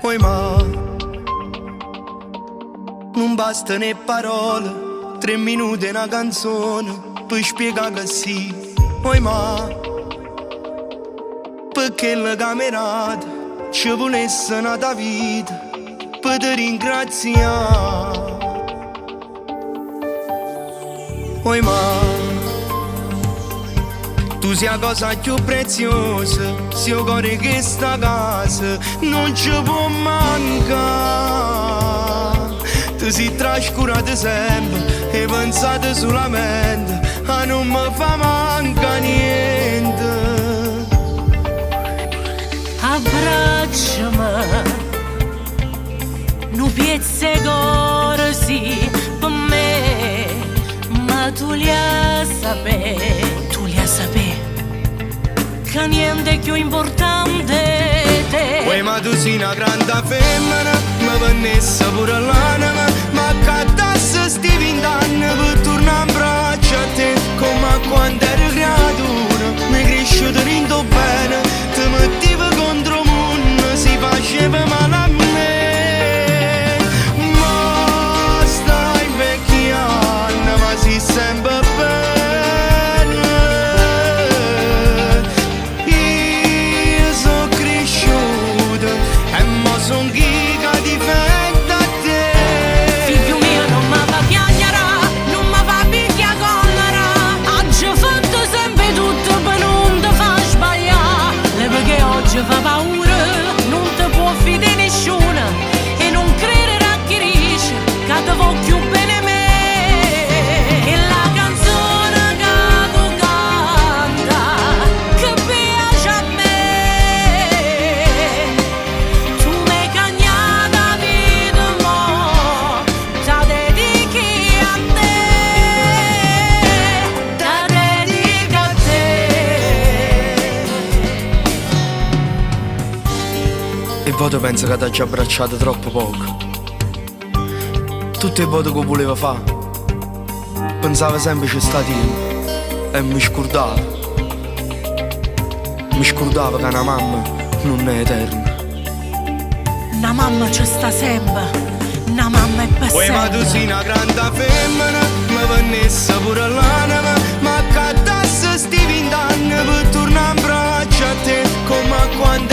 Oi ma non basta né parole, 3 minuti e una canzone per spiegare che sì. Oi ma perché la camerata ci volesse nata vita per te ringraziare. Oi ma tu sei la cosa più preziosa, se io cuore che sta casa non ci può mancare. Ti sei trascurata sempre e pensate solamente a non mi fa manca niente. Abbracciami, nu piezze così per me, ma tu li a sapere che niente è più importante te. Uè ma tu sei una grande femmina, mi vennesse pure l'anima, ma caddasse sti 20 anni per tornare in braccio a te. Come quando ero creatura, mi cresciuto rindo bene, ti mettevi contro mondo, si faceva male a me. Ma stai vecchiando, ma si sempre bene. Io sono cresciuto e mo son chi che difende a te. Figlio mio non mi fa piangere, non mi fa picchia collera. Oggi fatto sempre tutto per non ti fa sbagliare. Le perché oggi fa paura, non ti può fidare nessuno. E non credere a chi dice che ti voglio bene me. E la canzone che tu canta, che piace a me. Tu m'hai cagnata vita mo, ta dedichi a te, ta dedica a te. E voto penso che ti abbia abbracciato troppo poco. Tutte le volte che voleva fare, pensava sempre ci sta Dio e mi scordava. Mi scordava che una mamma non è eterna. Una mamma ci sta sempre, una mamma è per Uè ma tu sei sempre. una grande femmina, mi vennesse pure l'anima, ma caddasse sti 20 anni per tornare in braccio a te. Come quando